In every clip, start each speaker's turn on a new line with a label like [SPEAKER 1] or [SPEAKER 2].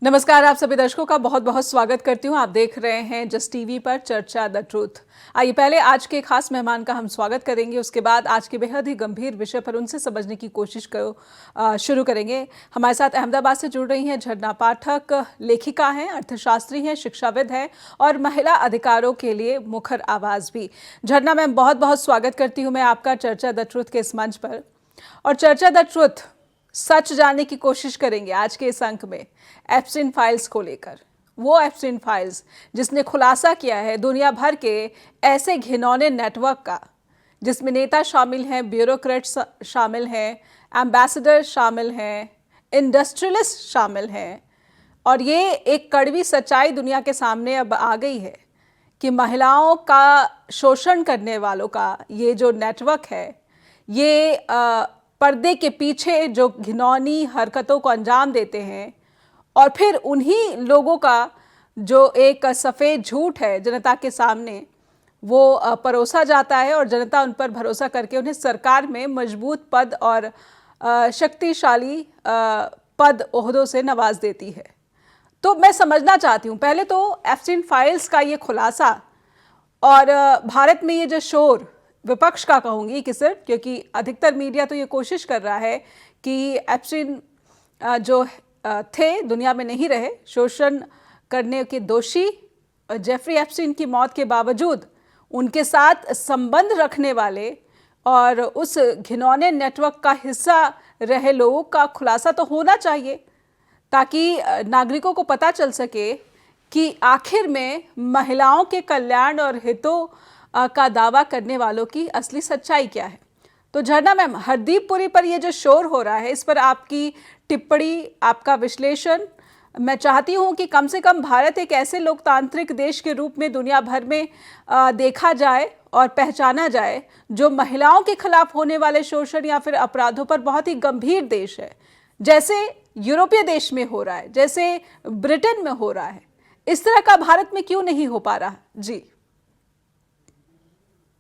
[SPEAKER 1] नमस्कार, आप सभी दर्शकों का बहुत बहुत स्वागत करती हूं। आप देख रहे हैं जस्ट टीवी पर चर्चा द ट्रूथ। आइए पहले आज के खास मेहमान का हम स्वागत करेंगे, उसके बाद आज के बेहद ही गंभीर विषय पर उनसे समझने की कोशिश शुरू करेंगे। हमारे साथ अहमदाबाद से जुड़ रही हैं झरना पाठक, लेखिका हैं, अर्थशास्त्री हैं, शिक्षाविद हैं और महिला अधिकारों के लिए मुखर आवाज़ भी। झरना मैम, बहुत बहुत स्वागत करती हूँ मैं आपका चर्चा द ट्रूथ के इस मंच पर। और चर्चा द ट्रूथ सच जानने की कोशिश करेंगे आज के इस अंक में एप्स्टीन फाइल्स को लेकर। वो एप्स्टीन फाइल्स जिसने खुलासा किया है दुनिया भर के ऐसे घिनौने नेटवर्क का, जिसमें नेता शामिल हैं, ब्यूरोक्रेट्स शामिल हैं, एम्बेसडर शामिल हैं, इंडस्ट्रियलिस्ट शामिल हैं। और ये एक कड़वी सच्चाई दुनिया के सामने अब आ गई है कि महिलाओं का शोषण करने वालों का ये जो नेटवर्क है, ये पर्दे के पीछे जो घिनौनी हरकतों को अंजाम देते हैं और फिर उन्हीं लोगों का जो एक सफ़ेद झूठ है जनता के सामने वो परोसा जाता है और जनता उन पर भरोसा करके उन्हें सरकार में मजबूत पद और शक्तिशाली पद ओहदों से नवाज देती है। तो मैं समझना चाहती हूँ पहले तो एप्स्टीन फाइल्स का ये खुलासा और भारत में ये जो शोर, विपक्ष का कहूँगी कि सिर्फ, क्योंकि अधिकतर मीडिया तो ये कोशिश कर रहा है कि एप्स्टीन जो थे दुनिया में नहीं रहे, शोषण करने के दोषी जेफरी एप्स्टीन की मौत के बावजूद उनके साथ संबंध रखने वाले और उस घिनौने नेटवर्क का हिस्सा रहे लोगों का खुलासा तो होना चाहिए, ताकि नागरिकों को पता चल सके कि आखिर में महिलाओं के कल्याण और हितों का दावा करने वालों की असली सच्चाई क्या है। तो झरना मैम, हरदीप पुरी पर ये जो शोर हो रहा है, इस पर आपकी टिप्पणी, आपका विश्लेषण मैं चाहती हूँ कि कम से कम भारत एक ऐसे लोकतांत्रिक देश के रूप में दुनिया भर में देखा जाए और पहचाना जाए जो महिलाओं के खिलाफ होने वाले शोषण या फिर अपराधों पर बहुत ही गंभीर देश है, जैसे यूरोपीय देश में हो रहा है, जैसे ब्रिटेन में हो रहा है। इस तरह का भारत में क्यों नहीं हो पा रहा? जी,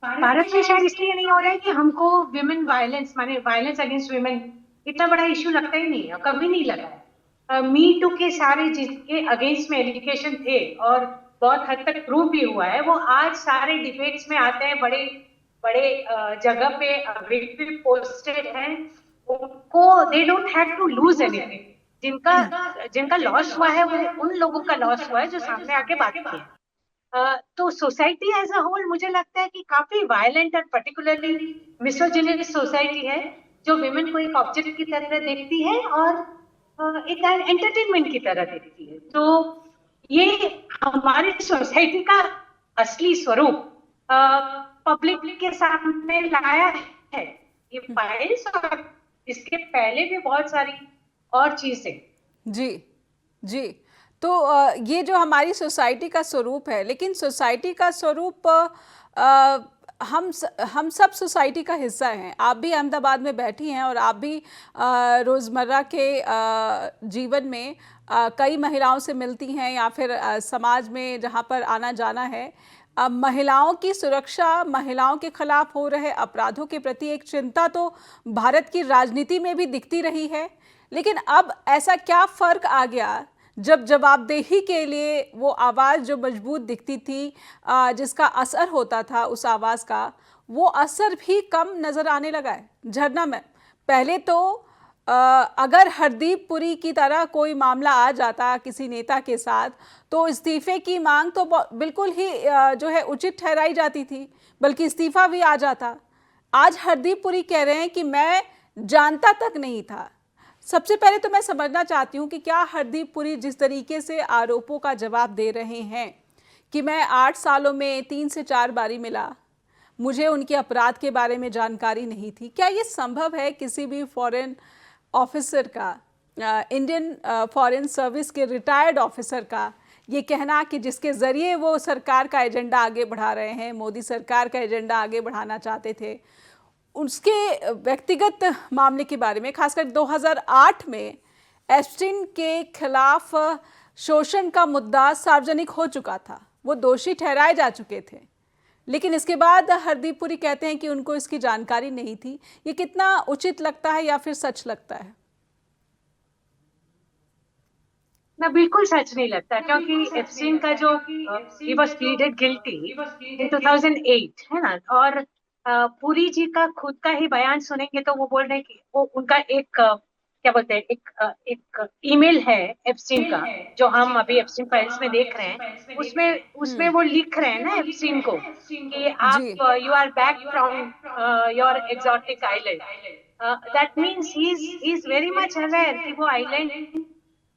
[SPEAKER 2] भारत में शायद इसलिए नहीं हो रहा है कि हमको विमेन वायलेंस, माने वायलेंस अगेंस्ट विमेन, इतना बड़ा इश्यू लगता ही नहीं है, कभी नहीं लगा है। मी टू के सारे जिसके अगेंस्ट में एलिगेशन थे और बहुत हद तक प्रूव भी हुआ है, वो आज सारे डिबेट्स में आते हैं, बड़े बड़े जगह पे अवेलेबल पोस्टेड हैं। उनको they don't have to lose anything. जिनका जिनका लॉस हुआ है वो उन लोगों का लॉस हुआ है जो सामने आके बात किए। तो सोसाइटी एज अ होल मुझे लगता है कि काफी वायलेंट और पर्टिकुलरली मिसोजिनिस्ट सोसाइटी है, जो विमेन को एक ऑब्जेक्ट की तरह देखती है और एक एंटरटेनमेंट की तरह देखती है। तो ये हमारी सोसाइटी का असली स्वरूप पब्लिक के सामने लाया है ये फाइल्स, और इसके पहले भी बहुत सारी और चीजें।
[SPEAKER 1] जी, जी। तो ये जो हमारी सोसाइटी का स्वरूप है, लेकिन सोसाइटी का स्वरूप हम सब सोसाइटी का हिस्सा हैं। आप भी अहमदाबाद में बैठी हैं और आप भी रोज़मर्रा के जीवन में कई महिलाओं से मिलती हैं या फिर समाज में जहाँ पर आना जाना है। महिलाओं की सुरक्षा, महिलाओं के खिलाफ हो रहे अपराधों के प्रति एक चिंता तो भारत की राजनीति में भी दिखती रही है, लेकिन अब ऐसा क्या फ़र्क आ गया जब जवाबदेही के लिए वो आवाज़ जो मजबूत दिखती थी, जिसका असर होता था उस आवाज़ का, वो असर भी कम नज़र आने लगा है। झरना में पहले तो अगर हरदीप पुरी की तरह कोई मामला आ जाता किसी नेता के साथ, तो इस्तीफे की मांग तो बिल्कुल ही जो है उचित ठहराई जाती थी, बल्कि इस्तीफा भी आ जाता। आज हरदीप पुरी कह रहे हैं कि मैं जानता तक नहीं था। सबसे पहले तो मैं समझना चाहती हूँ कि क्या हरदीप पुरी जिस तरीके से आरोपों का जवाब दे रहे हैं कि मैं 8 सालों में 3 से 4 बारी मिला, मुझे उनके अपराध के बारे में जानकारी नहीं थी, क्या ये संभव है किसी भी फॉरेन ऑफिसर का, इंडियन फॉरेन सर्विस के रिटायर्ड ऑफिसर का ये कहना कि जिसके ज़रिए वो सरकार का एजेंडा आगे बढ़ा रहे हैं, मोदी सरकार का एजेंडा आगे बढ़ाना चाहते थे, उसके व्यक्तिगत मामले के बारे में, खासकर 2008 में एप्स्टीन के खिलाफ शोषण का मुद्दा सार्वजनिक हो चुका था, वो दोषी ठहराए जा चुके थे, लेकिन इसके बाद हरदीप पुरी कहते हैं कि उनको इसकी जानकारी नहीं थी। ये कितना उचित लगता है या फिर सच लगता है?
[SPEAKER 2] ना बिल्कुल सच नहीं लगता, क्योंकि एप्स्टीन का जो he was pleaded guilty in 2008 है ना, और पुरी जी का खुद का ही बयान सुनेंगे तो वो बोल रहे हैं कि वो उनका एक क्या बोलते हैं, एक ईमेल है एप्स्टीन का, जो हम अभी एप्स्टीन फाइल्स में देख रहे हैं। उसमें उसमें वो लिख रहे हैं ना एप्स्टीन को कि
[SPEAKER 1] जी।
[SPEAKER 2] आप you are back from your exotic island. That means he is very much aware कि वो आइलैंड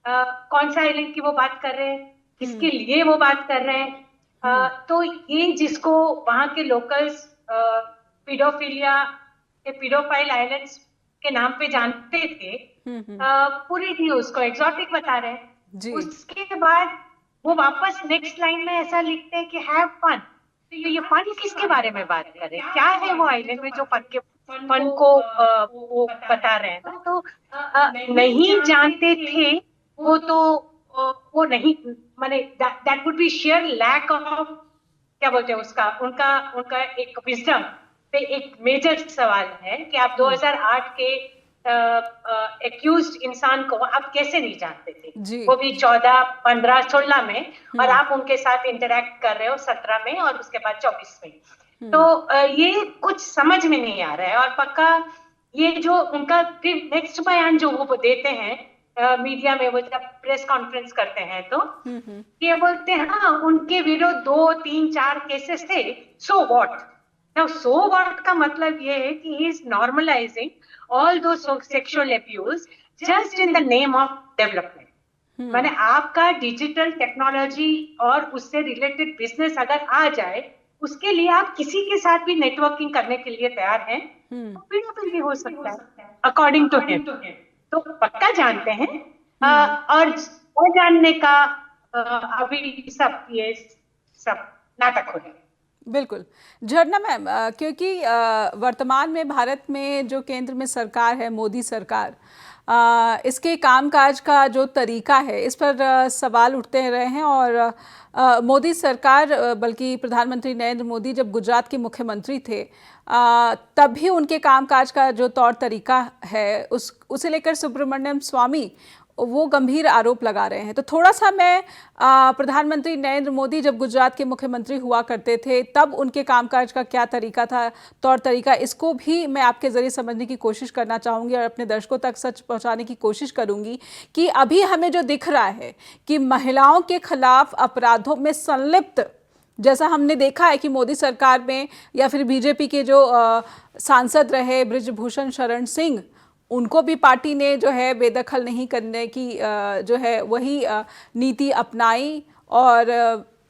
[SPEAKER 2] कौन सा आइलैंड की वो बात कर रहे हैं, किसके लिए वो बात कर रहे हैं। तो ये जिसको वहां के लोकल्स पीडोफिलिया के पीडोफाइल आइलैंड्स के नाम पे जानते थे, पूरी थी उसको एग्जॉटिक बता रहे हैं।
[SPEAKER 1] जी।
[SPEAKER 2] उसके बाद वो वापस नेक्स्ट लाइन में ऐसा लिखते हैं कि हैव फन। तो ये फन किसके बारे में बात कर रहे हैं, क्या है वो आइलैंड में जो फन को वो बता रहे हैं ना। तो नहीं जानते थे वो तो वो नहीं, माने that would be sheer lack of क्या बोलते हैं उसका, उनका उनका एक विजडम पे एक मेजर सवाल है कि आप 2008 के एक्यूज्ड इंसान को आप कैसे नहीं जानते थे,
[SPEAKER 1] जी।
[SPEAKER 2] वो भी 14, 15, 16 में, और आप उनके साथ इंटरेक्ट कर रहे हो 17 में और उसके बाद 24 में। तो ये कुछ समझ में नहीं आ रहा है। और पक्का ये जो उनका फिर नेक्स्ट बयान जो वो देते हैं मीडिया में, वो जब प्रेस कॉन्फ्रेंस करते हैं तो ये बोलते हैं हाँ उनके विरुद्ध 2, 3, 4 केसेस थे, so what. Now so what का मतलब ये है कि ही इज नॉर्मलाइजिंग ऑल दो sexual abuse just in the name of development. माने आपका डिजिटल टेक्नोलॉजी और उससे रिलेटेड बिजनेस अगर आ जाए, उसके लिए आप किसी के साथ भी नेटवर्किंग करने के लिए तैयार हैं, तो पीढ़ी भी हो सकता है अकॉर्डिंग टू हिम। तो पक्का जानते हैं और जानने का अभी सब ये सब नाटक हो रहे हैं।
[SPEAKER 1] बिल्कुल। झरना मैम, क्योंकि वर्तमान में भारत में जो केंद्र में सरकार है, मोदी सरकार, इसके कामकाज का जो तरीका है इस पर सवाल उठते रहे हैं। और मोदी सरकार, बल्कि प्रधानमंत्री नरेंद्र मोदी जब गुजरात के मुख्यमंत्री थे तब भी उनके कामकाज का जो तौर तरीका है उसे लेकर सुब्रमण्यम स्वामी वो गंभीर आरोप लगा रहे हैं। तो थोड़ा सा मैं प्रधानमंत्री नरेंद्र मोदी जब गुजरात के मुख्यमंत्री हुआ करते थे तब उनके कामकाज का क्या तरीका था, तौर तरीका, इसको भी मैं आपके ज़रिए समझने की कोशिश करना चाहूँगी और अपने दर्शकों तक सच पहुँचाने की कोशिश करूँगी कि अभी हमें जो दिख रहा है कि महिलाओं के खिलाफ अपराधों में संलिप्त, जैसा हमने देखा है कि मोदी सरकार में या फिर बीजेपी के जो सांसद रहे ब्रिजभूषण शरण सिंह, उनको भी पार्टी ने जो है बेदखल नहीं करने की जो है वही नीति अपनाई। और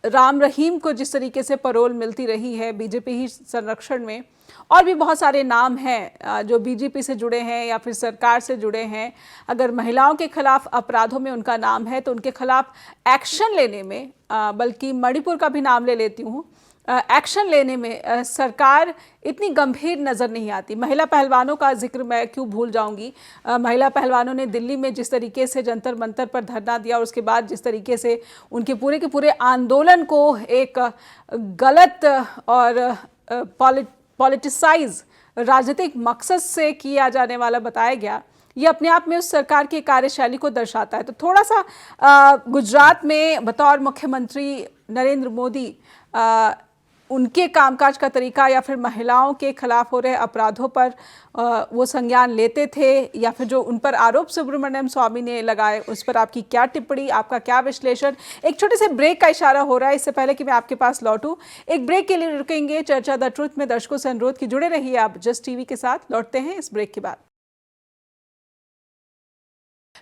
[SPEAKER 1] राम रहीम को जिस तरीके से पैरोल मिलती रही है बीजेपी ही संरक्षण में, और भी बहुत सारे नाम हैं जो बीजेपी से जुड़े हैं या फिर सरकार से जुड़े हैं। अगर महिलाओं के खिलाफ अपराधों में उनका नाम है तो उनके खिलाफ एक्शन लेने में, बल्कि मणिपुर का भी नाम ले लेती हूँ, एक्शन लेने में सरकार इतनी गंभीर नज़र नहीं आती। महिला पहलवानों का जिक्र मैं क्यों भूल जाऊंगी। महिला पहलवानों ने दिल्ली में जिस तरीके से जंतर मंतर पर धरना दिया और उसके बाद जिस तरीके से उनके पूरे के पूरे आंदोलन को एक गलत और पॉलिटिसाइज राजनीतिक मकसद से किया जाने वाला बताया गया, ये अपने आप में उस सरकार की कार्यशैली को दर्शाता है। तो थोड़ा सा गुजरात में बतौर मुख्यमंत्री नरेंद्र मोदी उनके कामकाज का तरीका या फिर महिलाओं के खिलाफ हो रहे अपराधों पर वो संज्ञान लेते थे या फिर जो उन पर आरोप सुब्रमण्यम स्वामी ने लगाए उस पर आपकी क्या टिप्पणी, आपका क्या विश्लेषण। एक छोटे से ब्रेक का इशारा हो रहा है। इससे पहले कि मैं आपके पास लौटूं, एक ब्रेक के लिए रुकेंगे। चर्चा द ट्रुथ में दर्शकों से अनुरोध कि जुड़े रहिए आप जस्ट टीवी के साथ। लौटते हैं इस ब्रेक के बाद।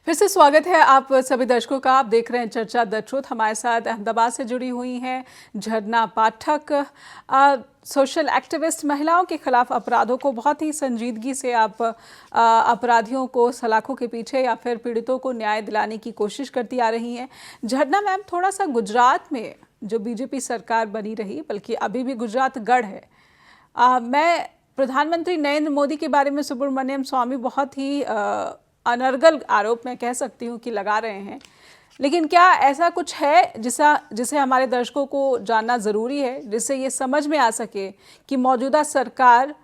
[SPEAKER 1] फिर से स्वागत है आप सभी दर्शकों का। आप देख रहे हैं चर्चा द ट्रुथ। हमारे साथ अहमदाबाद से जुड़ी हुई हैं झरना पाठक, सोशल एक्टिविस्ट। महिलाओं के खिलाफ अपराधों को बहुत ही संजीदगी से आप अपराधियों को सलाखों के पीछे या फिर पीड़ितों को न्याय दिलाने की कोशिश करती आ रही हैं। झरना मैम, थोड़ा सा गुजरात में जो बीजेपी सरकार बनी रही, बल्कि अभी भी गुजरात गढ़ है, मैं प्रधानमंत्री नरेंद्र मोदी के बारे में सुब्रमण्यम स्वामी बहुत ही अनर्गल आरोप मैं कह सकती हूँ कि लगा रहे हैं, लेकिन क्या ऐसा कुछ है जिसे हमारे दर्शकों को जानना ज़रूरी है, जिससे ये समझ में आ सके कि मौजूदा सरकार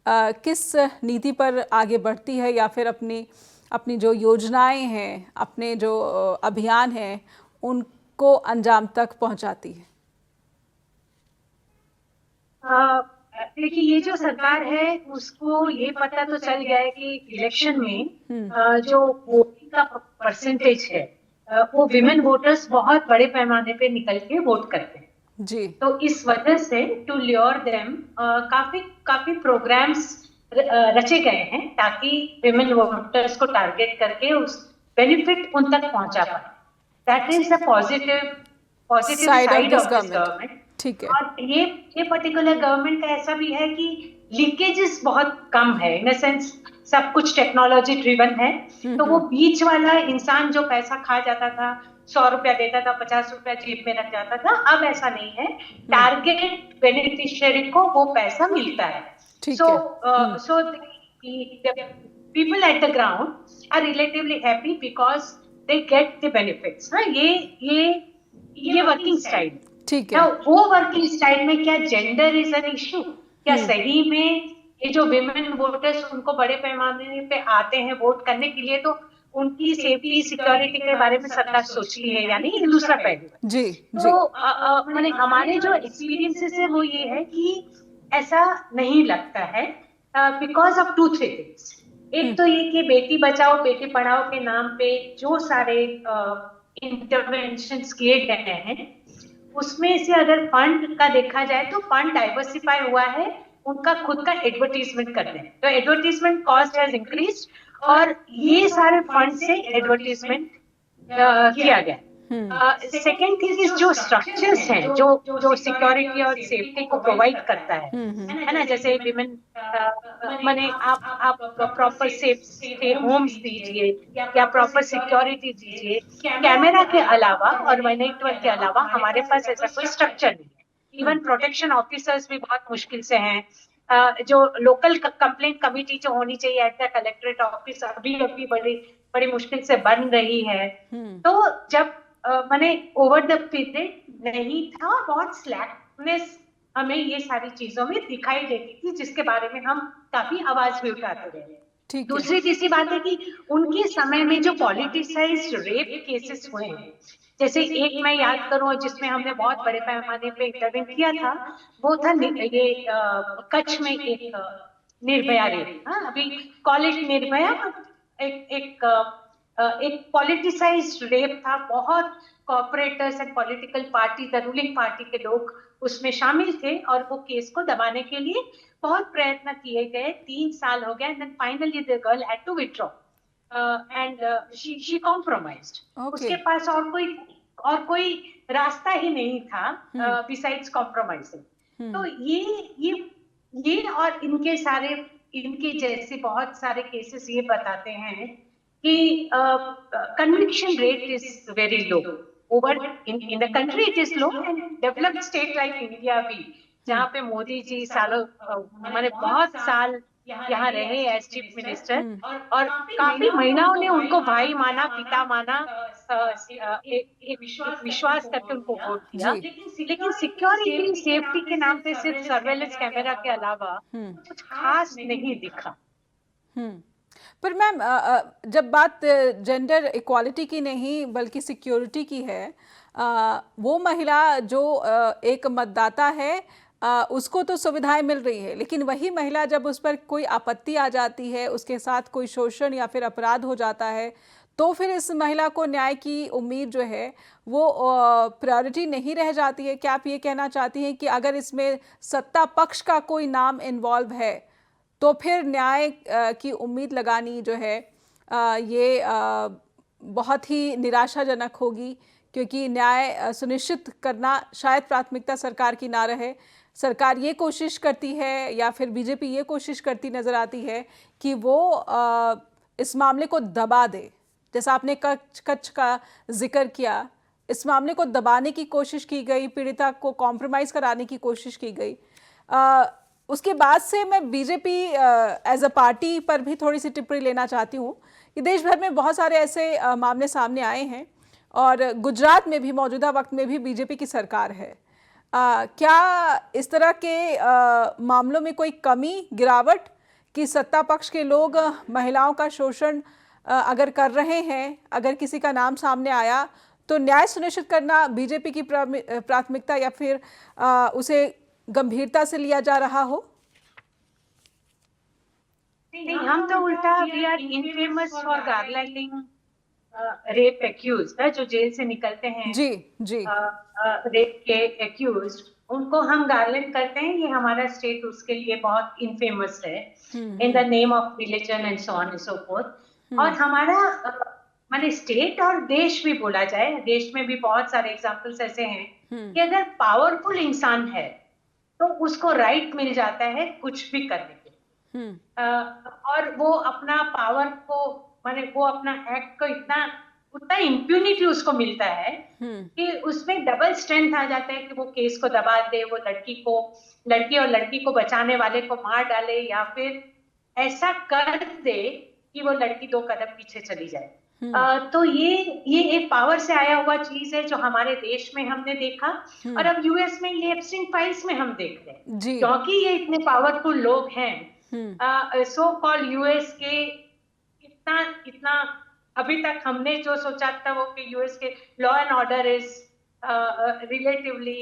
[SPEAKER 1] किस नीति पर आगे बढ़ती है या फिर अपनी अपनी जो योजनाएं हैं, अपने जो अभियान हैं, उनको अंजाम तक पहुंचाती है?
[SPEAKER 2] देखिए, ये जो सरकार है उसको ये पता तो चल गया है कि इलेक्शन में जो वोटिंग का परसेंटेज है, वो विमेन वोटर्स बहुत बड़े पैमाने पे निकल के वोट करते हैं
[SPEAKER 1] जी।
[SPEAKER 2] तो इस वजह से टू ल्योर देम काफी काफी प्रोग्राम्स रचे गए हैं ताकि विमेन वोटर्स को टारगेट करके उस बेनिफिट उन तक पहुंचा पाए। That is the positive side of this government.
[SPEAKER 1] ठीक है।
[SPEAKER 2] और ये पर्टिकुलर गवर्नमेंट का ऐसा भी है कि लीकेजेस बहुत कम है, इन सेंस सब कुछ टेक्नोलॉजी ड्रिवन है। तो वो बीच वाला इंसान जो पैसा खा जाता था, 100 रुपया देता था, 50 रुपया जेब में रख जाता था, अब ऐसा नहीं है। टारगेट बेनिफिशियरी को वो पैसा मिलता है। So people at the ground are relatively happy because they get the benefits. ये वर्किंग स्टाइल।
[SPEAKER 1] ठीक है।
[SPEAKER 2] वो वर्किंग स्टाइल में क्या जेंडर इज एन इश्यू? क्या सही में ये जो विमेन वोटर्स उनको बड़े पैमाने पे आते हैं वोट करने के लिए, तो उनकी सेफ्टी सिक्योरिटी के बारे में सरकार सोचती है या नहीं, दूसरा पहलू।
[SPEAKER 1] जी।
[SPEAKER 2] तो मैंने हमारे जो एक्सपीरियंसेस है वो ये है कि ऐसा नहीं लगता है बिकॉज ऑफ 2-3 थिंग्स। एक तो ये कि बेटी बचाओ बेटी पढ़ाओ के नाम पे जो सारे इंटरवेंशंस किए गए हैं, उसमें से अगर फंड का देखा जाए तो फंड डाइवर्सिफाई हुआ है उनका खुद का एडवर्टीजमेंट करने। तो एडवर्टीजमेंट कॉस्ट हैज इंक्रीज और ये सारे फंड से एडवर्टीजमेंट किया गया। सेकेंड थिंग इज जो स्ट्रक्चर्स हैं जो सिक्योरिटी और सेफ्टी को प्रोवाइड करता है ना, जैसे विमेन माने आप प्रॉपर सेफ होम्स दीजिए या प्रॉपर सिक्योरिटी दीजिए। कैमरा के अलावा और नेटवर्क के अलावा हमारे पास ऐसा कोई स्ट्रक्चर नहीं है। इवन प्रोटेक्शन ऑफिसर्स भी बहुत मुश्किल से हैं। जो लोकल कंप्लेंट कमिटी जो होनी चाहिए एट द कलेक्ट्रेट ऑफिस अभी बड़ी मुश्किल से बन रही है। तो जब मैंने ओवर द पीरियड नहीं था, बहुत स्लैकनेस हमें ये सारी चीजों में दिखाई देती थी, जिसके बारे में हम काफी आवाज भी उठाते रहे। दूसरी तीसरी बात है कि उनके समय में जो पॉलिटिसाइज्ड रेप केसेस हुए हैं, जैसे एक मैं याद करूं जिसमें हमने बहुत बड़े पैमाने पे इंटरवेंट किया था, वो था ये कच्छ में एक निर्भया रेप। अभी कॉलेज निर्भया एक पॉलिटिसाइज्ड रेप था। बहुत corporators and political party, the ruling party के लोग उसमें शामिल थे और वो केस को दबाने के लिए बहुत प्रयत्न किए गए। 3 साल हो गए and then finally the girl had to withdraw and she compromised. उसके पास और कोई रास्ता ही नहीं था बिसाइड्स कॉम्प्रोमाइजिंग। तो ये और इनके जैसे बहुत सारे केसेस ये बताते हैं कि conviction rate is very low over in the country, it is low, and developed state like India भी, जहाँ पे मोदी जी सालों माने बहुत साल यहाँ रहे एज चीफ मिनिस्टर और काफी महिलाओं ने उनको भाई माना, पिता माना, एक विश्वास करके उनको वोट दिया। लेकिन सिक्योरिटी सेफ्टी के नाम पे सिर्फ सर्वेलेंस कैमरा के अलावा कुछ खास नहीं दिखा।
[SPEAKER 1] पर मैम, जब बात जेंडर इक्वालिटी की नहीं बल्कि सिक्योरिटी की है, वो महिला जो एक मतदाता है उसको तो सुविधाएं मिल रही है, लेकिन वही महिला जब उस पर कोई आपत्ति आ जाती है, उसके साथ कोई शोषण या फिर अपराध हो जाता है, तो फिर इस महिला को न्याय की उम्मीद जो है वो प्रायोरिटी नहीं रह जाती है। क्या आप ये कहना चाहती हैं कि अगर इसमें सत्ता पक्ष का कोई नाम इन्वॉल्व है तो फिर न्याय की उम्मीद लगानी जो है ये बहुत ही निराशाजनक होगी, क्योंकि न्याय सुनिश्चित करना शायद प्राथमिकता सरकार की ना रहे। सरकार ये कोशिश करती है या फिर बीजेपी ये कोशिश करती नज़र आती है कि वो इस मामले को दबा दे। जैसा आपने कच्छ का जिक्र किया, इस मामले को दबाने की कोशिश की गई, पीड़िता को कॉम्प्रोमाइज़ कराने की कोशिश की गई। उसके बाद से मैं बीजेपी एज अ पार्टी पर भी थोड़ी सी टिप्पणी लेना चाहती हूँ कि देश भर में बहुत सारे ऐसे मामले सामने आए हैं और गुजरात में भी मौजूदा वक्त में भी बीजेपी की सरकार है। क्या इस तरह के मामलों में कोई कमी, गिरावट कि सत्ता पक्ष के लोग महिलाओं का शोषण अगर कर रहे हैं, अगर किसी का नाम सामने आया तो न्याय सुनिश्चित करना बीजेपी की प्राथमिकता या फिर उसे गंभीरता से लिया जा रहा हो?
[SPEAKER 2] नहीं, हम तो उल्टा we are infamous for garlanding rape accused जो जेल से निकलते हैं,
[SPEAKER 1] जी जी,
[SPEAKER 2] रेप के एक्यूज, उनको हम गार्लैंड करते हैं। ये हमारा स्टेट उसके लिए बहुत इनफेमस है, इन the name of religion and so on and so fourth. और हमारा माने स्टेट और देश भी बोला जाए, देश में भी बहुत सारे एग्जांपल्स ऐसे हैं कि अगर पावरफुल इंसान है तो उसको राइट मिल जाता है कुछ भी करने के, और वो अपना पावर को माने वो अपना एक्ट को उतना इम्प्यूनिटी उसको मिलता है कि उसमें डबल स्ट्रेंथ आ जाता है कि वो केस को दबा दे, वो लड़की और लड़की को बचाने वाले को मार डाले, या फिर ऐसा कर दे कि वो लड़की 2 कदम पीछे चली जाए। तो ये एक पावर से आया हुआ चीज है जो हमारे देश में हमने देखा, और अब यूएस में ये एप्स्टीन फाइल्स में हम देख रहे हैं, क्योंकि ये इतने पावरफुल लोग हैं। सो कॉल्ड यूएस के इतना अभी तक हमने जो सोचा था वो कि यूएस के law and order is relatively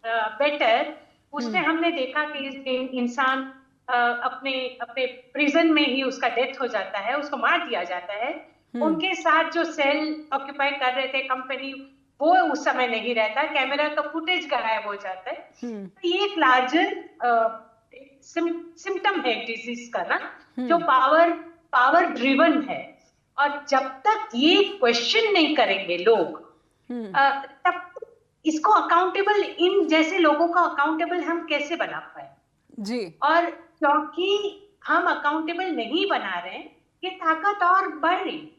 [SPEAKER 2] better, उसमें हमने देखा कि इंसान अपने प्रिजन में ही उसका डेथ हो जाता है, उसको मार दिया जाता है। उनके साथ जो सेल ऑक्यूपाई कर रहे थे कंपनी, वो उस समय नहीं रहता, कैमरा तो फुटेज गायब हो जाता है। तो ये एक लार्जर सिम्टम है डिजीज का ना, जो पावर ड्रिवन है। और जब तक ये क्वेश्चन नहीं करेंगे लोग, तब इसको अकाउंटेबल, इन जैसे लोगों को अकाउंटेबल हम कैसे बना पाए
[SPEAKER 1] जी।
[SPEAKER 2] और क्योंकि हम अकाउंटेबल नहीं बना रहे, ये ताकत और बढ़ रही।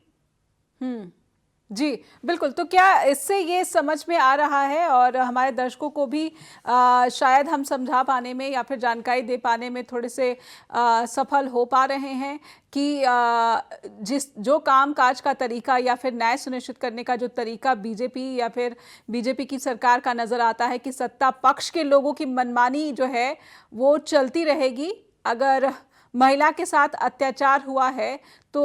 [SPEAKER 1] जी बिल्कुल। तो क्या इससे ये समझ में आ रहा है और हमारे दर्शकों को भी शायद हम समझा पाने में या फिर जानकारी दे पाने में थोड़े से सफल हो पा रहे हैं कि जो काम काज का तरीका या फिर न्याय सुनिश्चित करने का जो तरीका बीजेपी या फिर बीजेपी की सरकार का नज़र आता है कि सत्ता पक्ष के लोगों की मनमानी जो है वो चलती रहेगी। अगर महिला के साथ अत्याचार हुआ है तो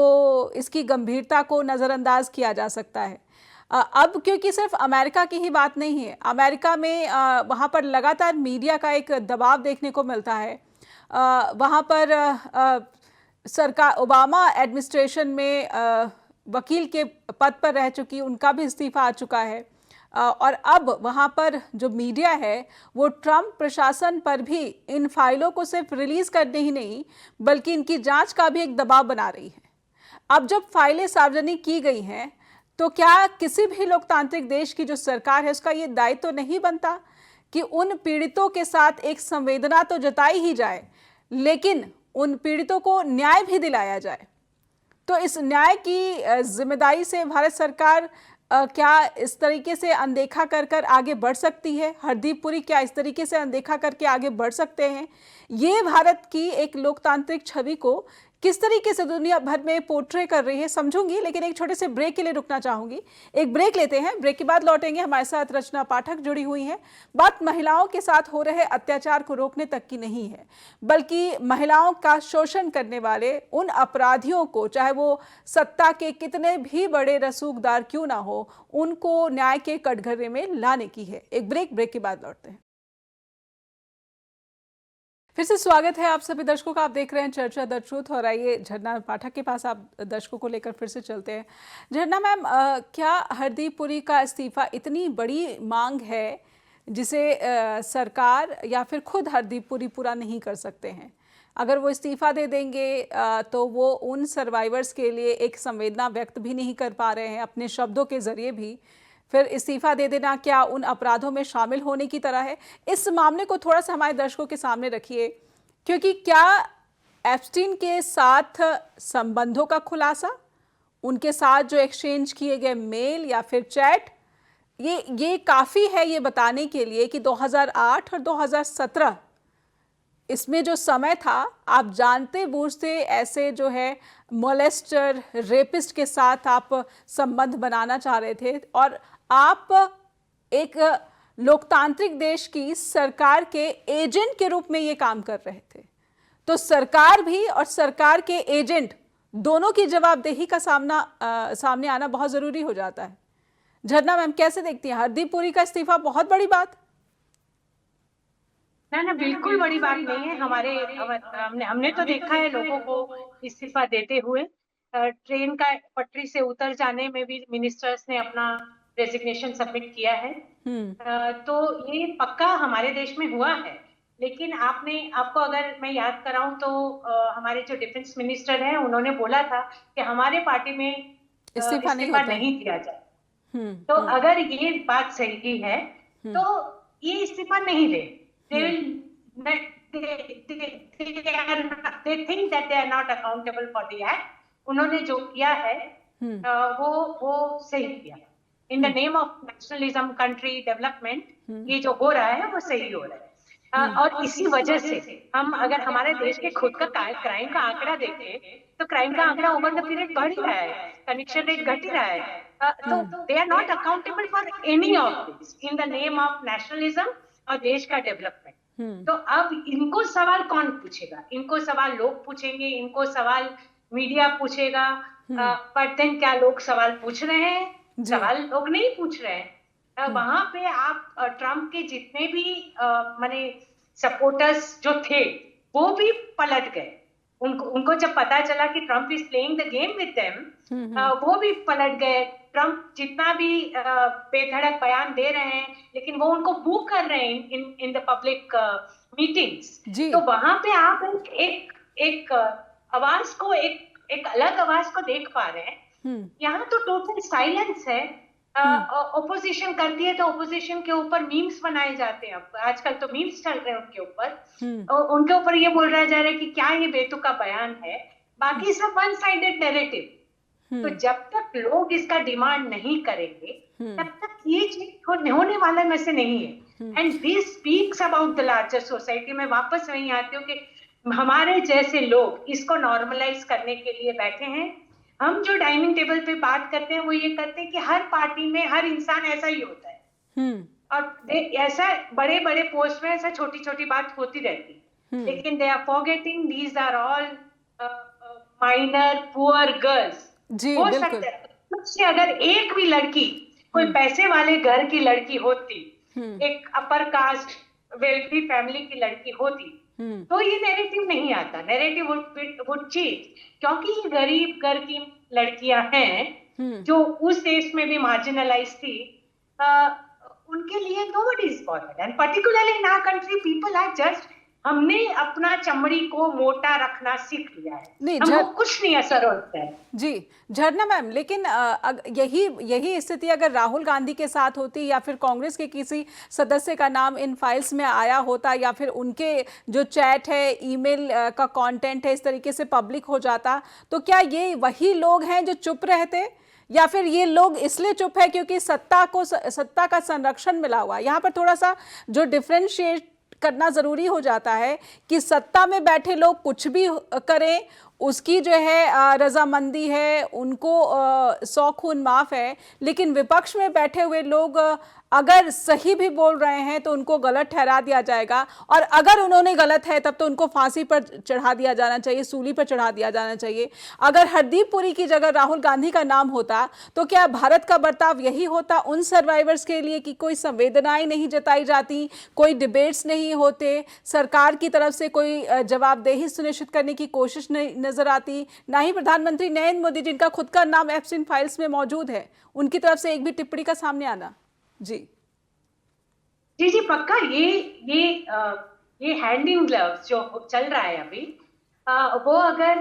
[SPEAKER 1] इसकी गंभीरता को नज़रअंदाज किया जा सकता है। अब क्योंकि सिर्फ अमेरिका की ही बात नहीं है, अमेरिका में वहाँ पर लगातार मीडिया का एक दबाव देखने को मिलता है। वहाँ पर सरकार, ओबामा एडमिनिस्ट्रेशन में वकील के पद पर रह चुकी, उनका भी इस्तीफा आ चुका है। और अब वहाँ पर जो मीडिया है वो ट्रंप प्रशासन पर भी इन फाइलों को सिर्फ रिलीज़ करने ही नहीं बल्कि इनकी जांच का भी एक दबाव बना रही है। अब जब फाइलें सार्वजनिक की गई हैं तो क्या किसी भी लोकतांत्रिक देश की जो सरकार है उसका ये दायित्व तो नहीं बनता कि उन पीड़ितों के साथ एक संवेदना तो जताई ही जाए, लेकिन उन पीड़ितों को न्याय भी दिलाया जाए। तो इस न्याय की जिम्मेदारी से भारत सरकार क्या इस तरीके से अनदेखा कर कर आगे बढ़ सकती है? हरदीप पुरी क्या इस तरीके से अनदेखा करके आगे बढ़ सकते हैं? ये भारत की एक लोकतांत्रिक छवि को किस तरीके से दुनिया भर में पोर्ट्रे कर रही है समझूंगी, लेकिन एक छोटे से ब्रेक के लिए रुकना चाहूंगी। एक ब्रेक लेते हैं, ब्रेक के बाद लौटेंगे। हमारे साथ रचना पाठक जुड़ी हुई हैं। बात महिलाओं के साथ हो रहे अत्याचार को रोकने तक की नहीं है, बल्कि महिलाओं का शोषण करने वाले उन अपराधियों को, चाहे वो सत्ता के कितने भी बड़े रसूखदार क्यों ना हो, उनको न्याय के कटघरे में लाने की है। एक ब्रेक के बाद लौटते हैं। फिर से स्वागत है आप सभी दर्शकों का। आप देख रहे हैं चर्चा द ट्रूथ और आइए झरना पाठक के पास आप दर्शकों को लेकर फिर से चलते हैं। झरना मैम, क्या हरदीप पुरी का इस्तीफा इतनी बड़ी मांग है जिसे सरकार या फिर खुद हरदीप पुरी पूरा नहीं कर सकते हैं? अगर वो इस्तीफा दे देंगे तो वो उन सर्वाइवर्स के लिए एक संवेदना व्यक्त भी नहीं कर पा रहे हैं अपने शब्दों के जरिए भी। फिर इस्तीफा दे देना क्या उन अपराधों में शामिल होने की तरह है? इस मामले को थोड़ा सा हमारे दर्शकों के सामने रखिए, क्योंकि क्या एप्स्टीन के साथ संबंधों का खुलासा, उनके साथ जो एक्सचेंज किए गए मेल या फिर चैट, ये काफ़ी है ये बताने के लिए कि 2008 और 2017 इसमें जो समय था, आप जानते बूझते ऐसे जो है मोलेस्टर, रेपिस्ट के साथ आप संबंध बनाना चाह रहे थे और आप एक लोकतांत्रिक देश की सरकार के एजेंट के रूप में ये काम कर रहे थे। तो सरकार भी और सरकार के एजेंट दोनों की जवाबदेही का सामने आना बहुत जरूरी हो जाता है। झरना मैम कैसे देखती हैं हरदीप पुरी का इस्तीफा? बहुत बड़ी बात।
[SPEAKER 2] ना बिल्कुल बड़ी बात नहीं है। हमने तो देखा है लोगों को इस्तीफा देते हुए। ट्रेन का पटरी से उतर जाने में भी मिनिस्टर्स ने अपना रेजिग्नेशन सबमिट किया है। तो ये पक्का हमारे देश में हुआ है। लेकिन आपको अगर मैं याद कराऊं तो हमारे जो डिफेंस मिनिस्टर हैं उन्होंने बोला था कि हमारे पार्टी में
[SPEAKER 1] इस्तीफा
[SPEAKER 2] इस्तीफा नहीं दिया जाए। तो अगर ये बात सही है तो ये इस्तीफा नहीं दे। they will they think that they are not accountable for the act. उन्होंने जो किया है वो सही किया। इन the name of nationalism, country development ये जो हो रहा है वो सही हो रहा है। और इसी वजह से हम अगर हमारे देश के खुद का क्राइम का आंकड़ा देखें तो क्राइम का आंकड़ा ओवर द पीरियड बढ़ ही रहा है, कन्विक्शन रेट घट ही रहा है। तो they are not accountable for any of this in the name of nationalism और देश का डेवलपमेंट। तो अब इनको सवाल कौन पूछेगा? इनको सवाल लोग पूछेंगे, इनको सवाल मीडिया पूछेगा। पर देन क्या लोग सवाल पूछ रहे हैं? सवाल लोग नहीं पूछ रहे हैं। वहां पे आप ट्रम्प के जितने भी माने सपोर्टर्स जो थे वो भी पलट गए। उनको जब पता चला कि Trump is playing the game with them, वो भी पलट गए। ट्रम्प जितना भी बेधड़क बयान दे रहे हैं लेकिन वो उनको बू कर रहे हैं इन द पब्लिक मीटिंग्स। तो वहां पे आप एक आवाज को एक अलग आवाज को देख पा रहे हैं। यहाँ तो टोटल साइलेंस है। ओपोजिशन करती है तो ओपोजिशन के ऊपर मीम्स बनाए जाते हैं। आजकल तो मीम्स चल रहे हैं उनके ऊपर। उनके ऊपर ये बोला जा रहा है कि क्या ये बेतुका बयान है। बाकी सब वन साइडेड नैरेटिव। तो जब तक लोग इसका डिमांड नहीं करेंगे तब तक ये चीज होने वाला में से नहीं है। And this speaks about the larger society. मैं वापस वहीं आती हूँ कि हमारे जैसे लोग इसको नॉर्मलाइज करने के लिए बैठे हैं। हम जो डाइनिंग टेबल पे बात करते हैं वो ये करते हैं कि हर पार्टी में हर इंसान ऐसा ही होता है और ऐसा बड़े बड़े पोस्ट में ऐसा छोटी छोटी बात होती रहती है। लेकिन they are forgetting these are all minor poor girls. हो सकता है मुझसे अगर एक भी लड़की कोई पैसे वाले घर की लड़की होती, एक अपर कास्ट वेल्थी फैमिली की लड़की होती तो ये नैरेटिव नहीं आता। नैरेटिव वुड चेंज क्योंकि ये गरीब घर की लड़कियां हैं जो उस देश में भी मार्जिनलाइज थी। उनके लिए nobody is bothered and particularly in our country people are just हमने अपना चमड़ी को मोटा रखना सीख लिया है। हमको कुछ नहीं असर होता है।
[SPEAKER 1] जी झरना मैम, लेकिन यही स्थिति अगर राहुल गांधी के साथ होती या फिर कांग्रेस के किसी सदस्य का नाम इन फाइल्स में आया होता या फिर उनके जो चैट है, ईमेल का कंटेंट है इस तरीके से पब्लिक हो जाता, तो क्या ये वही लोग हैं जो चुप रहते या फिर ये लोग इसलिए चुप है क्योंकि सत्ता का संरक्षण मिला हुआ है? यहाँ पर थोड़ा सा जो डिफरेंशिएट करना जरूरी हो जाता है कि सत्ता में बैठे लोग कुछ भी करें उसकी जो है रजामंदी है, उनको 100 खून माफ है, लेकिन विपक्ष में बैठे हुए लोग अगर सही भी बोल रहे हैं तो उनको गलत ठहरा दिया जाएगा और अगर उन्होंने गलत है तब तो उनको फांसी पर चढ़ा दिया जाना चाहिए, सूली पर चढ़ा दिया जाना चाहिए। अगर हरदीप पुरी की जगह राहुल गांधी का नाम होता तो क्या भारत का बर्ताव यही होता उन सर्वाइवर्स के लिए कि कोई संवेदनाएं नहीं जताई जाती, कोई डिबेट्स नहीं होते, सरकार की तरफ से कोई जवाबदेही सुनिश्चित करने की कोशिश नहीं नजर आती, ना ही प्रधानमंत्री नरेंद्र मोदी जिनका खुद का नाम एप्सिन फाइल्स में मौजूद है उनकी तरफ से एक भी टिप्पणी का सामने आना? जी
[SPEAKER 2] जी पक्का। ये हैंड इन ग्लव्स जो चल रहा है अभी, वो अगर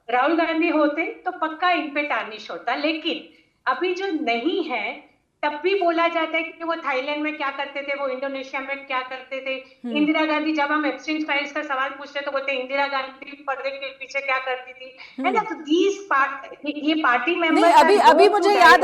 [SPEAKER 2] राहुल गांधी होते तो पक्का इन पे टार्निश होता। लेकिन अभी जो नहीं है तब भी बोला जाता है कि वो थाईलैंड में क्या करते थे, वो इंडोनेशिया में क्या करते थे। इंदिरा गांधी, जब हम एब्सटेंस फाइल्स का सवाल पूछते तो बोलते इंदिरा गांधी पर्दे के पीछे क्या करती थी। ये पार्टी मेंबर
[SPEAKER 1] अभी मुझे याद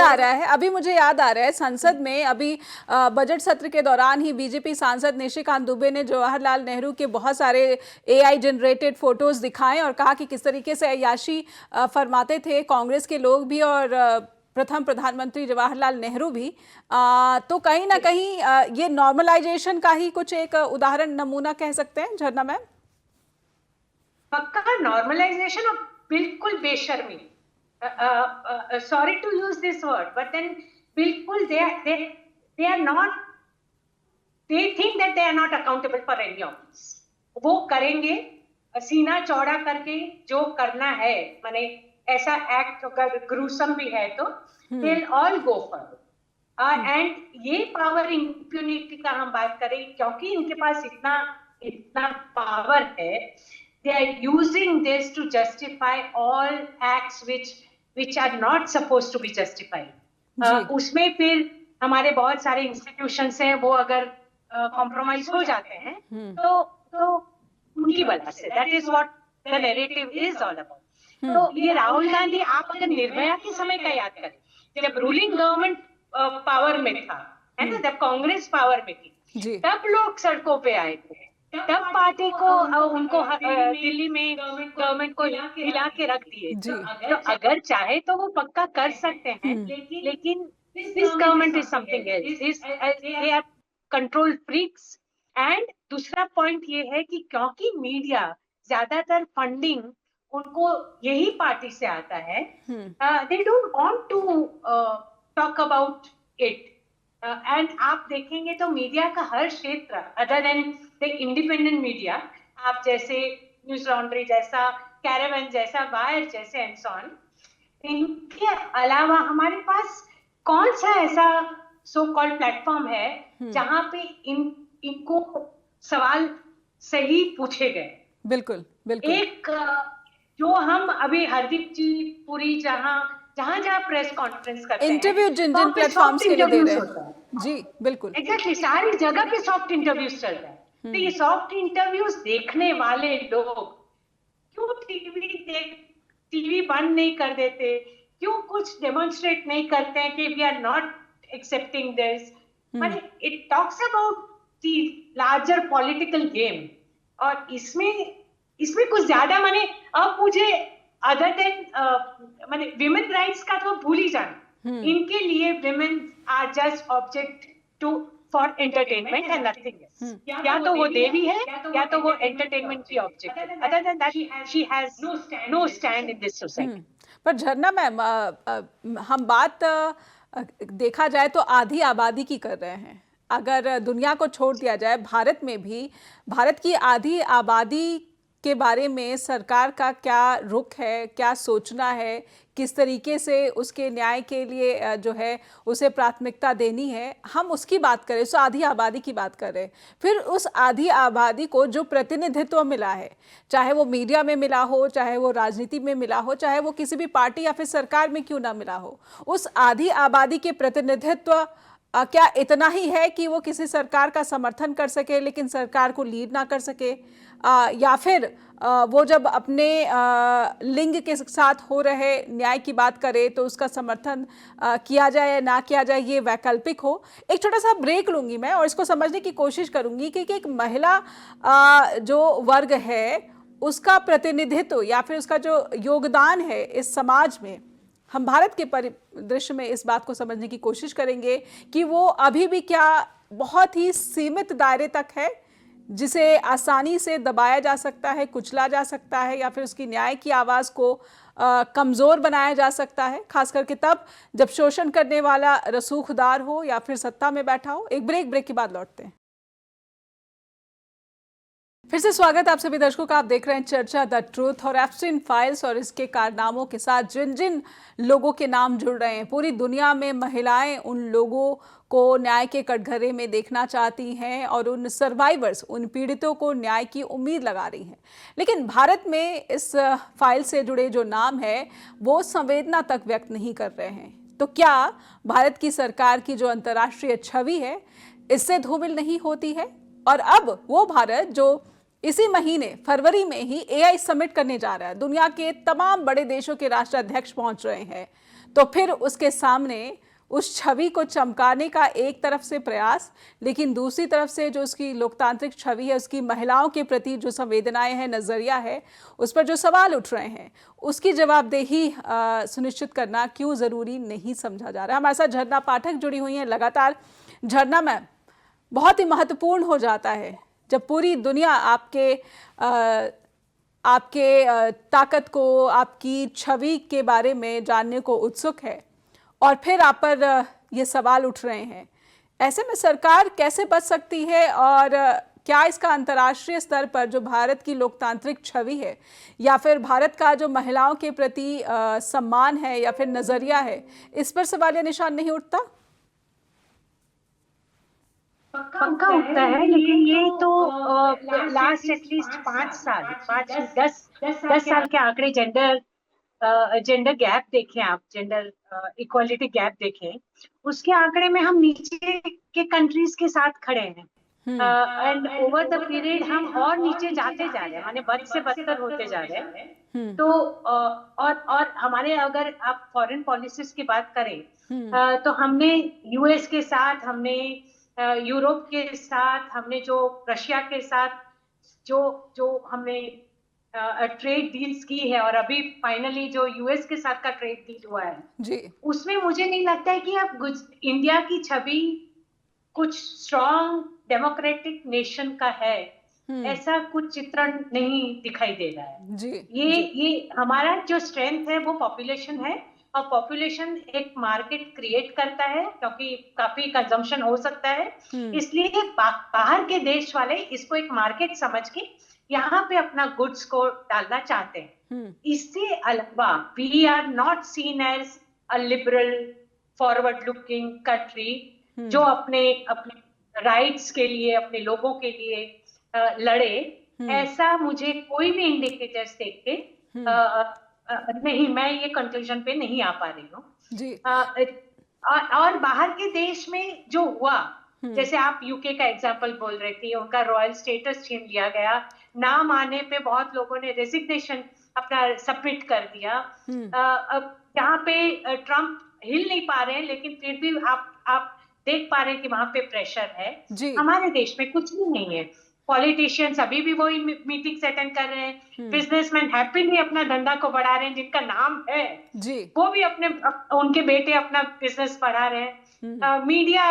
[SPEAKER 1] आ रहा है संसद में अभी बजट सत्र के दौरान ही बीजेपी सांसद निशिकांत दुबे ने जवाहरलाल नेहरू के बहुत सारे AI जनरेटेड फोटोज दिखाए और कहा कि किस तरीके से अय्याशी फरमाते थे कांग्रेस के लोग भी और प्रथम प्रधानमंत्री जवाहरलाल नेहरू भी। तो कहीं ना कहीं ये नॉर्मलाइजेशन का ही कुछ एक उदाहरण नमूना कह सकते हैं झरना मैम?
[SPEAKER 2] पक्का नॉर्मलाइजेशन। बिल्कुल बेशर्मी, sorry to use this word, but then बिल्कुल they are not, they think that they are not accountable for any of this. वो करेंगे सीना चौड़ा करके जो करना है, माने ऐसा एक्ट अगर ग्रूसम भी है तो they'll all go for it. And ये पावर इम्प्यूनिटी का हम बात करें, क्योंकि इनके पास इतना पावर है, they are using this to justify all acts which are not supposed to be justified. उसमें फिर हमारे बहुत सारे इंस्टीट्यूशंस हैं, वो अगर कॉम्प्रोमाइज हो जाते हैं तो उनकी वजह से, that is what the narrative is all about. तो ये राहुल गांधी, आप अगर निर्भया के समय का याद करें, जब रूलिंग गवर्नमेंट पावर में था, है ना, जब कांग्रेस पावर में थी, तब लोग सड़कों पे आए थे, तब पार्टी को उनको दिल्ली में गवर्नमेंट को हिला के रख दिए. तो अगर चाहे तो वो पक्का कर सकते हैं, लेकिन this government is something else. They are control freaks. And दूसरा पॉइंट ये है कि क्योंकि मीडिया ज्यादातर फंडिंग उनको यही पार्टी से आता है, they don't want to talk about it. And आप देखेंगे तो मीडिया का हर क्षेत्र, other than the independent media, आप जैसे न्यूज लॉन्ड्री जैसा, कैरावैन जैसा, वायर जैसे एंड सो ऑन, इनके अलावा हमारे पास कौन सा ऐसा सो कॉल्ड प्लेटफॉर्म है जहां पे इनको सवाल सही पूछे गए.
[SPEAKER 1] बिल्कुल बिल्कुल. एक
[SPEAKER 2] जो हम अभी हरदीप जी पुरी जहां प्रेस कॉन्फ्रेंस करते हैं,
[SPEAKER 1] इंटरव्यू जिन प्लेटफॉर्म्स के लिए दे रहे हैं, जी बिल्कुल,
[SPEAKER 2] एग्जैक्टली, सारी जगह पे सॉफ्ट इंटरव्यूज चल रहे हैं. तो ये सॉफ्ट इंटरव्यूज देखने वाले लोग क्यों टीवी बंद नहीं कर देते, क्यों कुछ डेमोन्स्ट्रेट नहीं करते हैं कि we are not accepting this. It talks about the larger political game. और इसमें कुछ ज्यादा, माने अब मुझे अदर देन माने विमेन राइट्स का तो भूल ही जाना. इनके लिए women are just object to for entertainment and nothing else. या तो वो देवी है या तो वो एंटरटेनमेंट की ऑब्जेक्ट है. Other than that she has know stand in this society.
[SPEAKER 1] पर झरना मैम, हम बात देखा जाए तो आधी आबादी की कर रहे हैं. अगर दुनिया को छोड़ दिया जाए, भारत में भी भारत की आधी आबादी के बारे में सरकार का क्या रुख है, क्या सोचना है, किस तरीके से उसके न्याय के लिए जो है उसे प्राथमिकता देनी है, हम उसकी बात करें, उस आधी आबादी की बात करें. फिर उस आधी आबादी को जो प्रतिनिधित्व मिला है, चाहे वो मीडिया में मिला हो, चाहे वो राजनीति में मिला हो, चाहे वो किसी भी पार्टी या फिर सरकार में क्यों ना मिला हो, उस आधी आबादी के प्रतिनिधित्व क्या इतना ही है कि वो किसी सरकार का समर्थन कर सके लेकिन सरकार को लीड ना कर सके, या फिर वो जब अपने लिंग के साथ हो रहे न्याय की बात करे तो उसका समर्थन किया जाए या ना किया जाए, ये वैकल्पिक हो. एक छोटा सा ब्रेक लूंगी मैं और इसको समझने की कोशिश करूंगी कि एक महिला जो वर्ग है उसका प्रतिनिधित्व या फिर उसका जो योगदान है इस समाज में, हम भारत के परिदृश्य में इस बात को समझने की कोशिश करेंगे कि वो अभी भी क्या बहुत ही सीमित दायरे तक है जिसे आसानी से दबाया जा सकता है, कुचला जा सकता है, या फिर उसकी न्याय की आवाज़ को कमज़ोर बनाया जा सकता है, खास करके तब जब शोषण करने वाला रसूखदार हो या फिर सत्ता में बैठा हो. एक ब्रेक के बाद लौटते हैं. फिर से स्वागत आप सभी दर्शकों का. आप देख रहे हैं चर्चा द ट्रूथ और एप्स्टीन फाइल्स और इसके कारनामों के साथ जिन जिन लोगों के नाम जुड़ रहे हैं. पूरी दुनिया में महिलाएं उन लोगों को न्याय के कटघरे में देखना चाहती हैं और उन सर्वाइवर्स, उन पीड़ितों को न्याय की उम्मीद लगा रही हैं. लेकिन भारत में इस फाइल से जुड़े जो नाम है वो संवेदना तक व्यक्त नहीं कर रहे हैं. तो क्या भारत की सरकार की जो अंतर्राष्ट्रीय छवि है इससे धूमिल नहीं होती है? और अब वो भारत जो इसी महीने फरवरी में ही AI समिट करने जा रहा है, दुनिया के तमाम बड़े देशों के राष्ट्राध्यक्ष पहुंच रहे हैं, तो फिर उसके सामने उस छवि को चमकाने का एक तरफ से प्रयास, लेकिन दूसरी तरफ से जो उसकी लोकतांत्रिक छवि है, उसकी महिलाओं के प्रति जो संवेदनाएं हैं, नजरिया है, उस पर जो सवाल उठ रहे हैं, उसकी जवाबदेही सुनिश्चित करना क्यों जरूरी नहीं समझा जा रहा है. हमारे साथ झरना पाठक जुड़ी हुई हैं लगातार. झरना मैम, बहुत ही महत्वपूर्ण हो जाता है जब पूरी दुनिया आपके ताकत को, आपकी छवि के बारे में जानने को उत्सुक है और फिर आप पर ये सवाल उठ रहे हैं। ऐसे में सरकार कैसे बच सकती है और क्या इसका अंतर्राष्ट्रीय स्तर पर जो भारत की लोकतांत्रिक छवि है या फिर भारत का जो महिलाओं के प्रति सम्मान है या फिर नज़रिया है, इस पर सवालिया निशान नहीं उठता?
[SPEAKER 2] पक्का उठता है, लेकिन ये तो लास्ट एटलीस्ट 5 साल 5 10 साल के आंकड़े जेंडर गैप देखें, आप जेंडर इक्वालिटी गैप देखें, उसके आंकड़े में हम नीचे के कंट्रीज के साथ खड़े हैं। एंड ओवर द पीरियड हम और नीचे जाते जा रहे हैं, माने बद से बदतर होते जा रहे हैं। तो और हमारे, अगर आप फॉरेन पॉलिसीज की बात करें तो हमने यूएस के साथ, हमने यूरोप के साथ, हमने जो रशिया के साथ जो हमने ट्रेड डील्स की है, और अभी फाइनली जो यूएस के साथ का ट्रेड डील हुआ है
[SPEAKER 1] जी,
[SPEAKER 2] उसमें मुझे नहीं लगता है कि अब इंडिया की छवि कुछ स्ट्रॉन्ग डेमोक्रेटिक नेशन का है, ऐसा कुछ चित्रण नहीं दिखाई दे रहा है।
[SPEAKER 1] जी,
[SPEAKER 2] ये हमारा जो स्ट्रेंथ है वो पॉपुलेशन है, और पॉपुलेशन एक मार्केट क्रिएट करता है, क्योंकि काफी कंजम्पशन हो सकता है, इसलिए बाहर के देश वाले इसको एक मार्केट समझ के यहाँ पे अपना गुड्स को डालना चाहते हैं। इससे अलावा we are not seen as a liberal forward looking country जो अपने राइट्स के लिए, अपने लोगों के लिए लड़े। ऐसा मुझे कोई भी इंडिकेटर्स देख के नहीं, मैं ये कंक्लूजन पे नहीं आ पा रही हूँ
[SPEAKER 1] जी।
[SPEAKER 2] और बाहर के देश में जो हुआ, जैसे आप यूके का एग्जांपल बोल रही थी, उनका रॉयल स्टेटस छीन लिया गया, नाम आने पे बहुत लोगों ने रेजिग्नेशन अपना सबमिट कर दिया। अब यहाँ पे ट्रम्प हिल नहीं पा रहे हैं, लेकिन फिर भी आप देख पा रहे हैं कि वहां पे प्रेशर है। हमारे देश में कुछ भी नहीं है। पॉलिटिशियंस अभी भी वही मीटिंग्स अटेंड कर रहे हैं, बिजनेसमैन हैप्पीली अपना धंधा को बढ़ा रहे हैं, जिनका नाम है
[SPEAKER 1] जी,
[SPEAKER 2] वो भी उनके बेटे अपना बिजनेस बढ़ा रहे हैं। मीडिया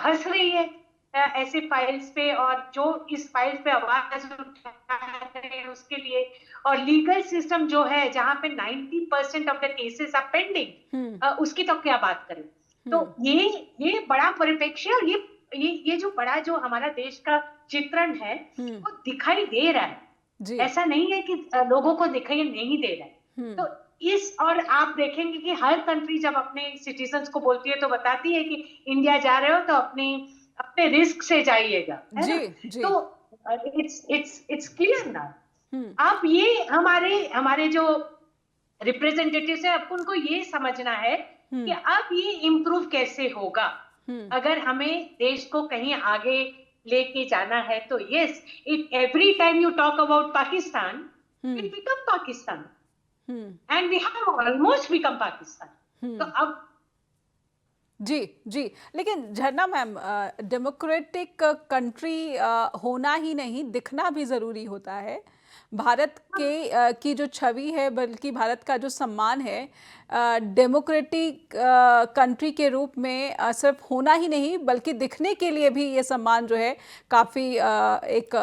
[SPEAKER 2] हंस रही है ऐसे फाइल्स पे, और जो इस फाइल्स पे आवाज उठा रहे हैं उसके लिए। और लीगल सिस्टम जो है, जहाँ पे 90% of the cases are pending, उसकी तो क्या बात करें। तो ये बड़ा परिप्रेक्ष्य, और ये जो बड़ा जो हमारा देश का चित्रण है वो दिखाई दे रहा है। ऐसा नहीं है कि लोगों को दिखाई नहीं दे रहा है। तो और आप देखेंगे कि हर कंट्री जब अपने सिटीजन्स को बोलती है तो बताती है कि इंडिया जा रहे हो तो अपने रिस्क से जाइएगा, है ना? तो इट्स क्लियर ना। आप ये हमारे जो रिप्रेजेंटेटिव्स है, अब उनको ये समझना है कि अब ये इम्प्रूव कैसे होगा। अगर हमें देश को कहीं आगे लेके जाना है तो yes, if every time you talk about Pakistan, it become Pakistan, and we have almost become Pakistan. तो अब
[SPEAKER 1] जी, लेकिन झरना मैम, डेमोक्रेटिक कंट्री होना ही नहीं, दिखना भी ज़रूरी होता है। भारत की जो छवि है, बल्कि भारत का जो सम्मान है, डेमोक्रेटिक कंट्री के रूप में सिर्फ होना ही नहीं बल्कि दिखने के लिए भी ये सम्मान जो है काफ़ी एक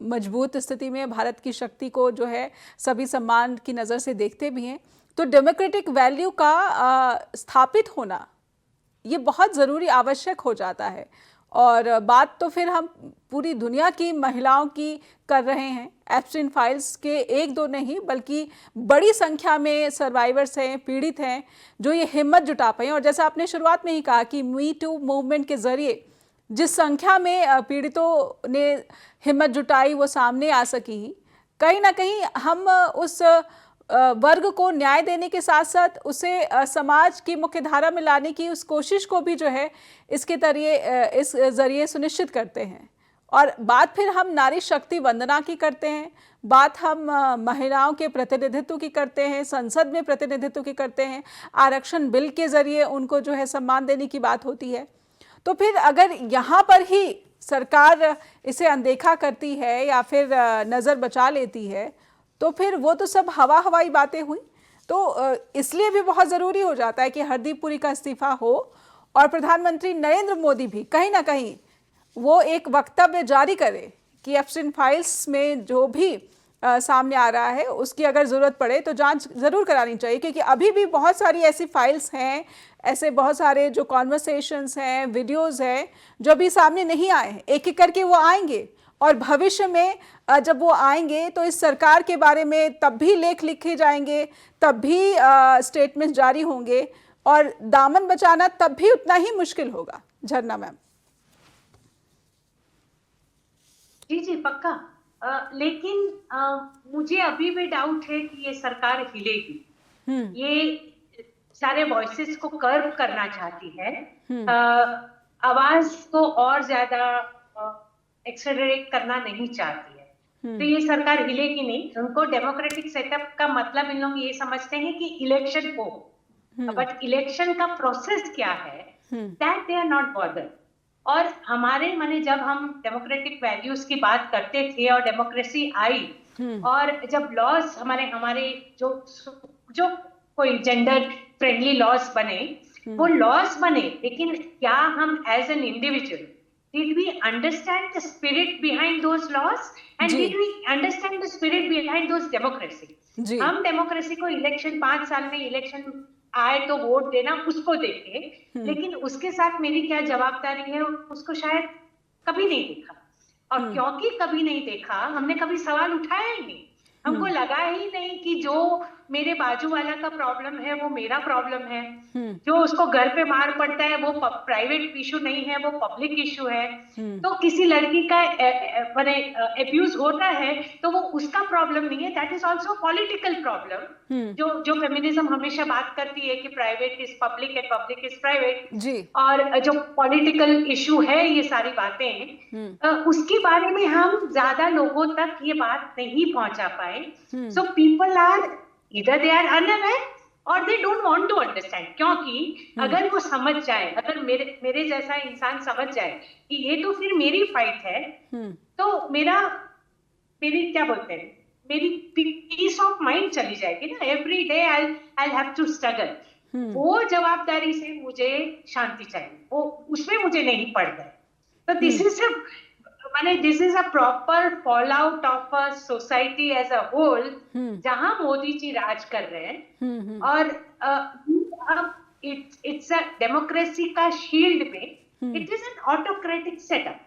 [SPEAKER 1] मजबूत स्थिति में भारत की शक्ति को जो है सभी सम्मान की नज़र से देखते भी हैं। तो डेमोक्रेटिक वैल्यू का स्थापित होना ये बहुत ज़रूरी, आवश्यक हो जाता है। और बात तो फिर हम पूरी दुनिया की महिलाओं की कर रहे हैं। एप्स्टीन फाइल्स के एक दो नहीं बल्कि बड़ी संख्या में सर्वाइवर्स हैं, पीड़ित हैं, जो ये हिम्मत जुटा पाए। और जैसा आपने शुरुआत में ही कहा कि मी टू मूवमेंट के ज़रिए जिस संख्या में पीड़ितों ने हिम्मत जुटाई वो सामने आ सकी, कहीं ना कहीं हम उस वर्ग को न्याय देने के साथ साथ उसे समाज की मुख्यधारा में लाने की उस कोशिश को भी जो है इस जरिए सुनिश्चित करते हैं। और बात फिर हम नारी शक्ति वंदना की करते हैं, बात हम महिलाओं के प्रतिनिधित्व की करते हैं, संसद में प्रतिनिधित्व की करते हैं, आरक्षण बिल के जरिए उनको जो है सम्मान देने की बात होती है। तो फिर अगर यहाँ पर ही सरकार इसे अनदेखा करती है या फिर नज़र बचा लेती है तो फिर वो तो सब हवाई बातें हुई। तो इसलिए भी बहुत ज़रूरी हो जाता है कि हरदीप पुरी का इस्तीफा हो और प्रधानमंत्री नरेंद्र मोदी भी कहीं ना कहीं वो एक वक्तव्य जारी करे कि एप्स्टीन फाइल्स में जो भी सामने आ रहा है, उसकी अगर ज़रूरत पड़े तो जांच ज़रूर करानी चाहिए, क्योंकि अभी भी बहुत सारी ऐसी फाइल्स हैं, ऐसे बहुत सारे जो कॉन्वर्सेशंस हैं, वीडियोस हैं जो अभी सामने नहीं आए हैं। एक एक करके वो आएंगे और भविष्य में जब वो आएंगे तो इस सरकार के बारे में तब भी लेख लिखे जाएंगे, तब भी स्टेटमेंट जारी होंगे और दामन बचाना तब भी उतना ही मुश्किल होगा। झरना मैम।
[SPEAKER 2] जी जी पक्का। लेकिन मुझे अभी भी डाउट है कि ये सरकार हिलेगी। ये सारे वॉइसेस को कर्व करना चाहती है, आवाज को और ज्यादा एक्सेलरेट करना नहीं चाहती है। तो ये सरकार हिलेगी नहीं। उनको डेमोक्रेटिक सेटअप का मतलब इन लोग ये समझते हैं कि इलेक्शन हो, बट इलेक्शन का प्रोसेस क्या है, that they are not bothered. और हमारे माने जब हम डेमोक्रेटिक वैल्यूज की बात करते थे और डेमोक्रेसी आई, और जब लॉज हमारे जो जो कोई जेंडर फ्रेंडली लॉज बने, वो लॉज बने, लेकिन क्या हम as an individual did we understand the spirit behind those laws and did we understand the spirit behind those democracy? हम डेमोक्रेसी को इलेक्शन 5 साल में इलेक्शन आए तो वोट देना उसको देखे, लेकिन उसके साथ मेरी क्या जवाबदारी है उसको शायद कभी नहीं देखा। और क्योंकि कभी नहीं देखा, हमने कभी सवाल उठाया ही नहीं। हमको लगा ही नहीं कि जो मेरे बाजू वाला का प्रॉब्लम है वो मेरा प्रॉब्लम है, जो उसको घर पे मार पड़ता है वो प्राइवेट इशू नहीं है, वो पब्लिक इशू है। तो किसी लड़की का अब्यूज होता है तो वो उसका प्रॉब्लम नहीं है, that is also political problem. जो फेमिनिज्म हमेशा बात करती है कि private is public and public is private, और जो पॉलिटिकल इशू है ये सारी बातें, उसके बारे में हम ज्यादा लोगों तक ये बात नहीं पहुंचा पाए। So people are either they are unaware or they don't want to understand। क्योंकि अगर वो समझ जाए, अगर मेरे जैसा इंसान समझ जाए कि ये तो फिर मेरी फाइट है, तो मेरी क्या बोलते हैं, मेरी पीस ऑफ माइंड चली जाएगी ना। Every day I have to struggle. वो जवाबदारी से मुझे शांति चाहिए, वो उसमें मुझे नहीं पड़ गए। तो this is a proper fallout of a society as a whole, जहां मोदी जी राज कर रहे हैं। और इट्स अ डेमोक्रेसी का शील्ड में it is an autocratic setup,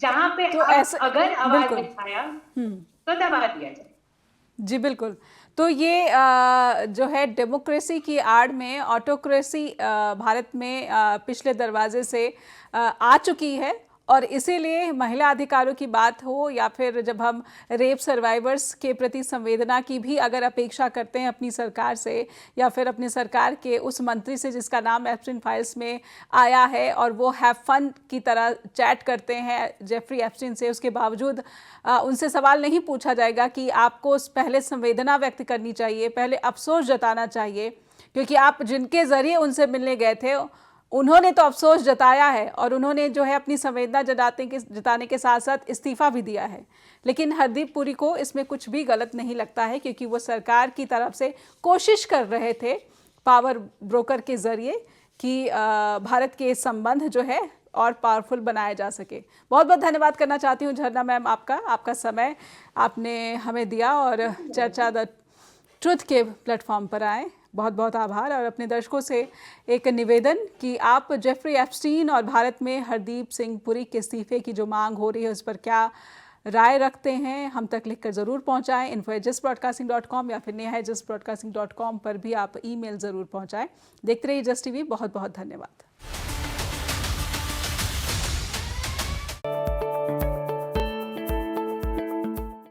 [SPEAKER 2] जहां पे
[SPEAKER 1] तो
[SPEAKER 2] अगर आवाज उठाया तो दबा दिया जाए।
[SPEAKER 1] जी बिल्कुल। तो ये जो है डेमोक्रेसी की आड़ में ऑटोक्रेसी भारत में पिछले दरवाजे से आ चुकी है, और इसीलिए महिला अधिकारों की बात हो या फिर जब हम रेप सर्वाइवर्स के प्रति संवेदना की भी अगर अपेक्षा करते हैं अपनी सरकार से, या फिर अपनी सरकार के उस मंत्री से जिसका नाम एप्स्टीन फाइल्स में आया है और वो हैव फन की तरह चैट करते हैं जेफरी एप्स्टीन से, उसके बावजूद उनसे सवाल नहीं पूछा जाएगा कि आपको पहले संवेदना व्यक्त करनी चाहिए, पहले अफसोस जताना चाहिए, क्योंकि आप जिनके ज़रिए उनसे मिलने गए थे उन्होंने तो अफसोस जताया है और उन्होंने जो है अपनी संवेदना जताने के साथ साथ इस्तीफ़ा भी दिया है। लेकिन हरदीप पुरी को इसमें कुछ भी गलत नहीं लगता है, क्योंकि वो सरकार की तरफ से कोशिश कर रहे थे पावर ब्रोकर के ज़रिए कि भारत के संबंध जो है और पावरफुल बनाया जा सके। बहुत बहुत धन्यवाद करना चाहती हूँ झरना मैम, आपका समय आपने हमें दिया और चर्चा द ट्रुथ के प्लेटफॉर्म पर आए। बहुत बहुत आभार। और अपने दर्शकों से एक निवेदन कि आप जेफरी एप्स्टीन और भारत में हरदीप सिंह पुरी के इस्तीफे की जो मांग हो रही है उस पर क्या राय रखते हैं, हम तक लिखकर ज़रूर पहुंचाएं। info@justbroadcasting.com या फिर neha@justbroadcasting.com पर भी आप ईमेल ज़रूर पहुंचाएं। देखते रहिए जस्ट टीवी। बहुत बहुत धन्यवाद।